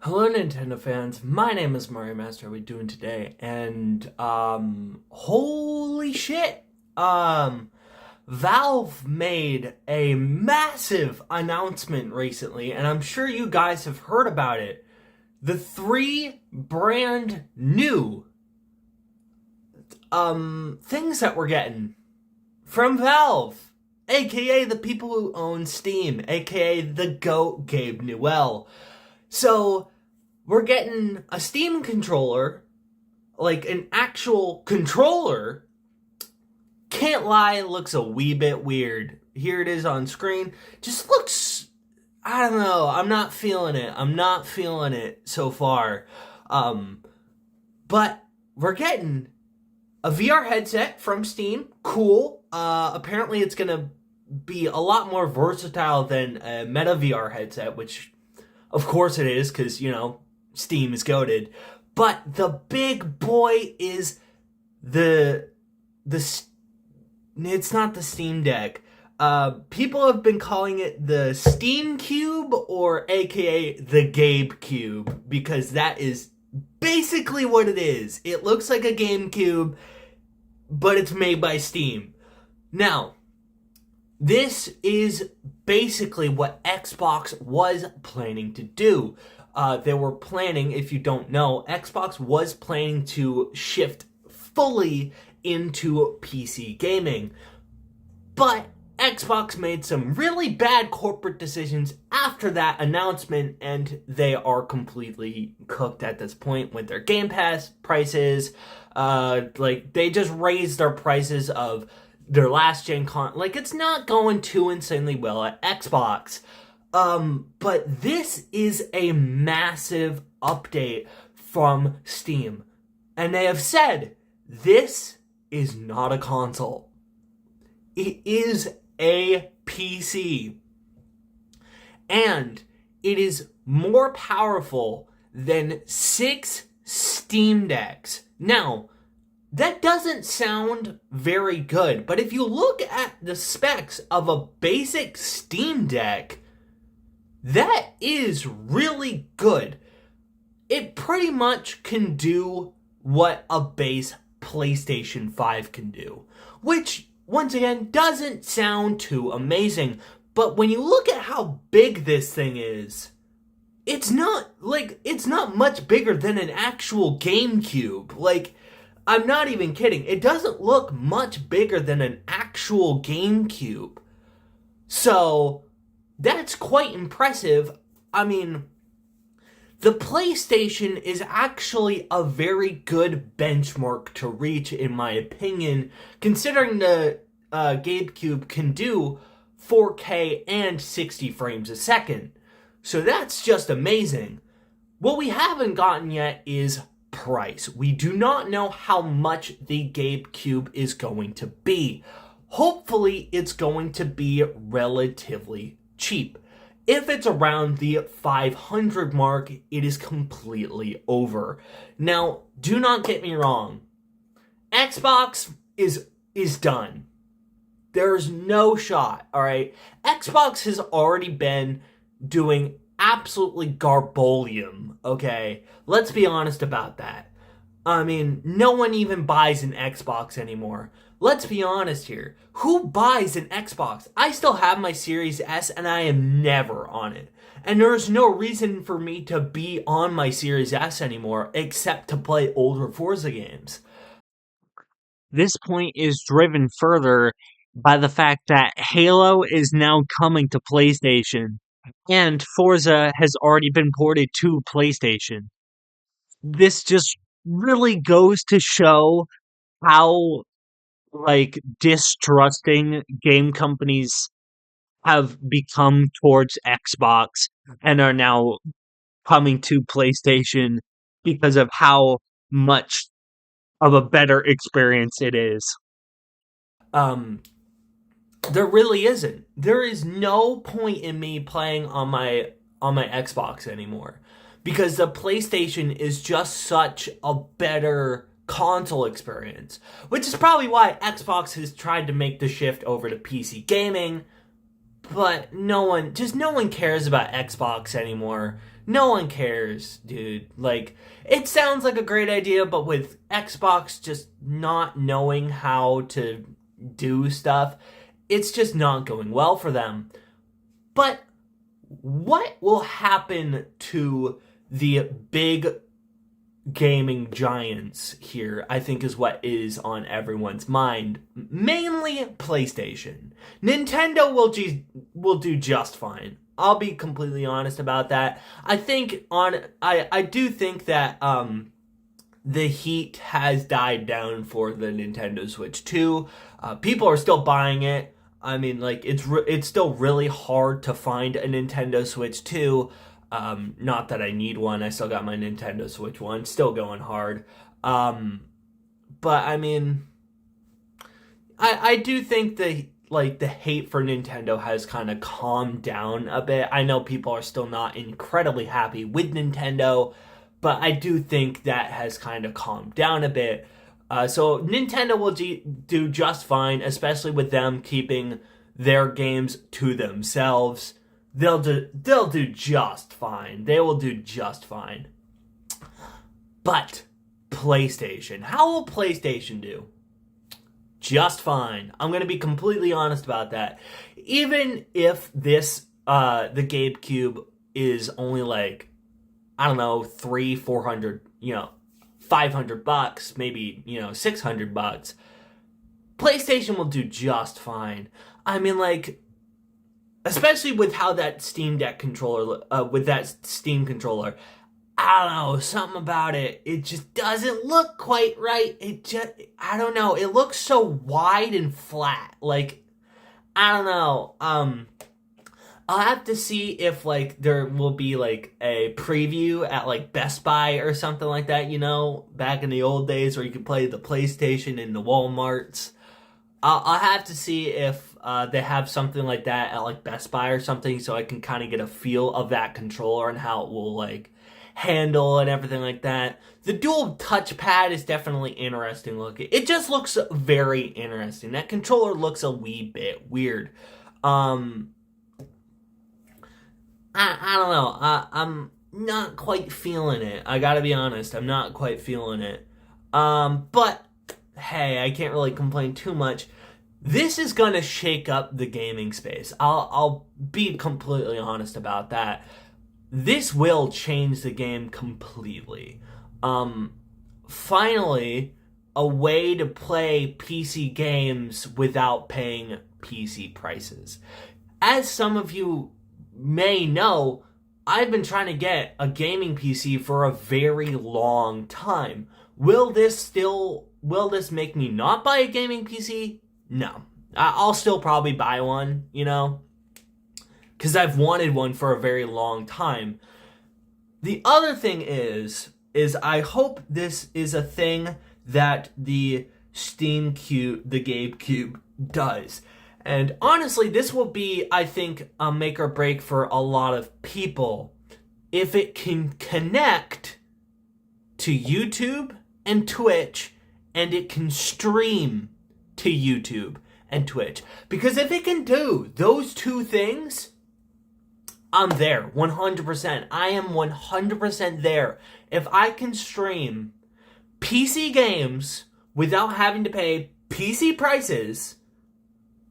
Hello Nintendo fans, my name is Mario Master. How are we doing today? And holy shit. Valve made a massive announcement recently, and I'm sure you guys have heard about it. The three brand new things that we're getting from Valve, aka the people who own Steam, aka the GOAT Gabe Newell. So, we're getting a Steam controller, like an actual controller. Can't lie, it looks a wee bit weird. Here it is on screen. Just looks, I don't know. I'm not feeling it. I'm not feeling it so far. Um, but we're getting a VR headset from Steam. Cool. Apparently it's gonna be a lot more versatile than a Meta VR headset, which of course it is, because, Steam is goated. But the big boy is the it's not the Steam Deck. People have been calling it the Steam Cube, or aka the Gabe Cube, because that is basically what it is. It looks like a GameCube, but it's made by Steam. Now, this is basically what Xbox was planning to do. They were planning, if you don't know, Xbox was planning to shift fully into PC gaming. But Xbox made some really bad corporate decisions after that announcement, and they are completely cooked at this point with their Game Pass prices. They just raised their prices of their last gen it's not going too insanely well at Xbox. But this is a massive update from Steam. And they have said this is not a console. It is a PC. And it is more powerful than 6 Steam Decks. Now, that doesn't sound very good, but if you look at the specs of a basic Steam Deck, that is really good. It pretty much can do what a base PlayStation 5 can do, which, once again, doesn't sound too amazing. But when you look at how big this thing is, it's not much bigger than an actual GameCube. I'm not even kidding. It doesn't look much bigger than an actual GameCube. So, that's quite impressive. I mean, the PlayStation is actually a very good benchmark to reach, in my opinion, considering the GameCube can do 4K and 60 frames a second. So that's just amazing. What we haven't gotten yet is price. We do not know how much the GameCube is going to be. Hopefully, it's going to be relatively cheap. If it's around the 500 mark, it is completely over. Now, do not get me wrong. Xbox is done. There's no shot, alright? Xbox has already been doing absolutely garbolium, okay? Let's be honest about that. I mean, no one even buys an Xbox anymore. Let's be honest here. Who buys an Xbox? I still have my Series S and I am never on it. And there's no reason for me to be on my Series S anymore except to play older Forza games. This point is driven further by the fact that Halo is now coming to PlayStation, and Forza has already been ported to PlayStation. This just really goes to show how, distrusting game companies have become towards Xbox and are now coming to PlayStation because of how much of a better experience it is. Um, there really isn't. There is no point in me playing on my Xbox anymore, because the PlayStation is just such a better console experience, which is probably why Xbox has tried to make the shift over to PC gaming, but no one cares about Xbox anymore. No one cares, dude. Like, it sounds like a great idea, but with Xbox just not knowing how to do stuff, it's just not going well for them. But what will happen to the big gaming giants here, I think, is what is on everyone's mind. Mainly PlayStation. Nintendo will do just fine. I'll be completely honest about that. I do think that the heat has died down for the Nintendo Switch 2. People are still buying it. I mean, like, it's still really hard to find a Nintendo Switch 2. Not that I need one. I still got my Nintendo Switch 1. Still going hard. But, I mean, I do think the hate for Nintendo has kind of calmed down a bit. I know people are still not incredibly happy with Nintendo, but I do think that has kind of calmed down a bit. So Nintendo will do just fine, especially with them keeping their games to themselves. They'll do just fine. They will do just fine. But PlayStation, how will PlayStation do? Just fine. I'm going to be completely honest about that. Even if this, the GameCube is only like, I don't know, $300-400, $500, maybe, $600, PlayStation will do just fine. I mean, like, especially with how that Steam Deck controller, with that Steam controller, I don't know, something about it, it just doesn't look quite right. I don't know, it looks so wide and flat. Like, I don't know, I'll have to see if, like, there will be, like, a preview at, like, Best Buy or something like that, back in the old days where you could play the PlayStation in the Walmarts. I'll have to see if they have something like that at, like, Best Buy or something, so I can kind of get a feel of that controller and how it will, like, handle and everything like that. The dual touchpad is definitely interesting looking. It just looks very interesting. That controller looks a wee bit weird. I don't know. I'm not quite feeling it. I gotta be honest. I'm not quite feeling it. But hey, I can't really complain too much. This is gonna shake up the gaming space. I'll be completely honest about that. This will change the game completely. Finally, a way to play PC games without paying PC prices. As some of you may know, I've been trying to get a gaming PC for a very long time. Will this make me not buy a gaming PC? No. I'll still probably buy one, because I've wanted one for a very long time. The other thing is I hope this is a thing that the GameCube does. And honestly, this will be, I think, a make or break for a lot of people. If it can connect to YouTube and Twitch, and it can stream to YouTube and Twitch. Because if it can do those two things, I'm there, 100%. I am 100% there. If I can stream PC games without having to pay PC prices,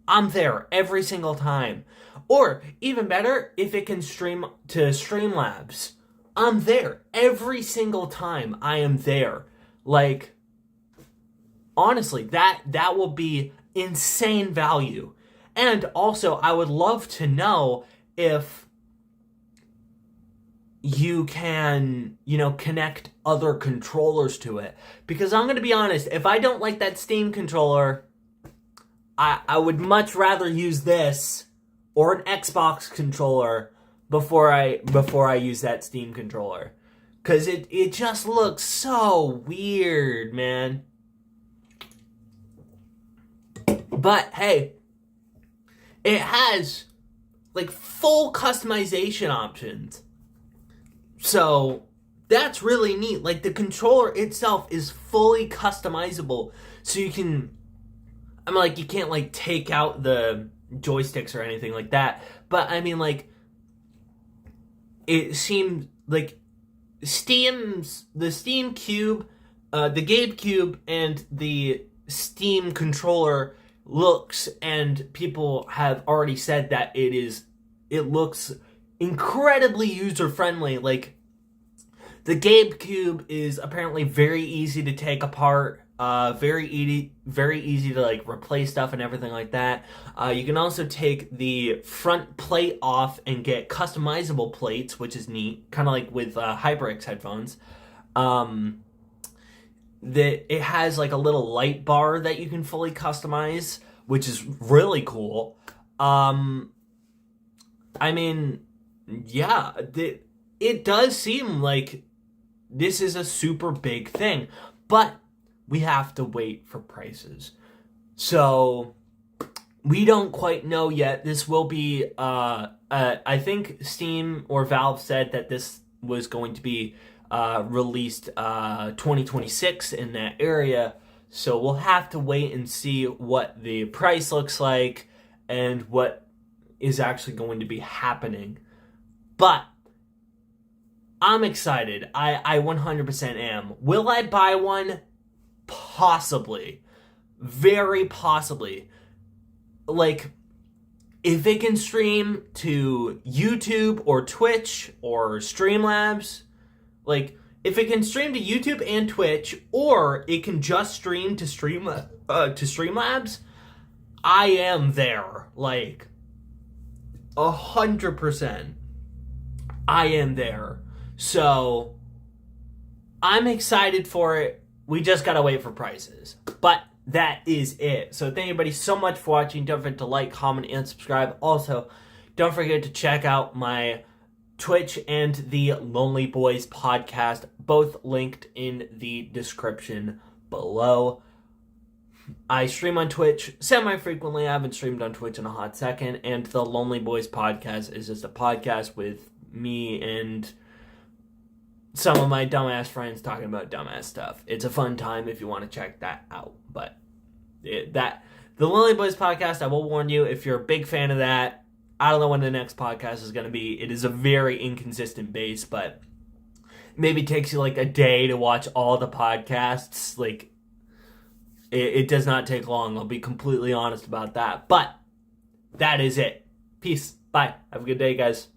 I'm there every single time. Or, even better, if it can stream to Streamlabs, I'm there every single time. I am there. Like, honestly, that will be insane value. And also, I would love to know if you can, connect other controllers to it. Because I'm going to be honest, if I don't like that Steam controller, I would much rather use this or an Xbox controller before I use that Steam controller. Because it just looks so weird, man. But, hey, it has, like, full customization options. So, that's really neat. Like, the controller itself is fully customizable. So you can, you can't, like, take out the joysticks or anything like that. But, it seems like the Steam Cube, the GameCube, and the Steam controller looks, and people have already said that it looks incredibly user friendly. Like, the GameCube is apparently very easy to take apart, very easy to like replace stuff and everything like that. You can also take the front plate off and get customizable plates, which is neat, kind of like with HyperX headphones. It has like a little light bar that you can fully customize, which is really cool. I mean, yeah, it does seem like this is a super big thing, but we have to wait for prices. So we don't quite know yet. This will be, I think Steam or Valve said that this was going to be released 2026 in that area. So we'll have to wait and see what the price looks like and what is actually going to be happening. But I'm excited. I 100% am. Will I buy one? Possibly. Very possibly. Like, if it can stream to YouTube or Twitch or Streamlabs, like, if it can stream to YouTube and Twitch, or it can just stream to Streamlabs, I am there. Like, 100%. I am there. So, I'm excited for it. We just gotta wait for prices. But that is it. So thank you everybody so much for watching. Don't forget to like, comment, and subscribe. Also, don't forget to check out my Twitch and the Lonely Boys podcast, both linked in the description below. I stream on Twitch semi-frequently. I haven't streamed on Twitch in a hot second. And the Lonely Boys podcast is just a podcast with me and some of my dumbass friends talking about dumbass stuff. It's a fun time if you want to check that out. But the Lonely Boys podcast, I will warn you, if you're a big fan of that, I don't know when the next podcast is going to be. It is a very inconsistent base, but maybe it takes you like a day to watch all the podcasts. Like, it does not take long. I'll be completely honest about that. But that is it. Peace. Bye. Have a good day, guys.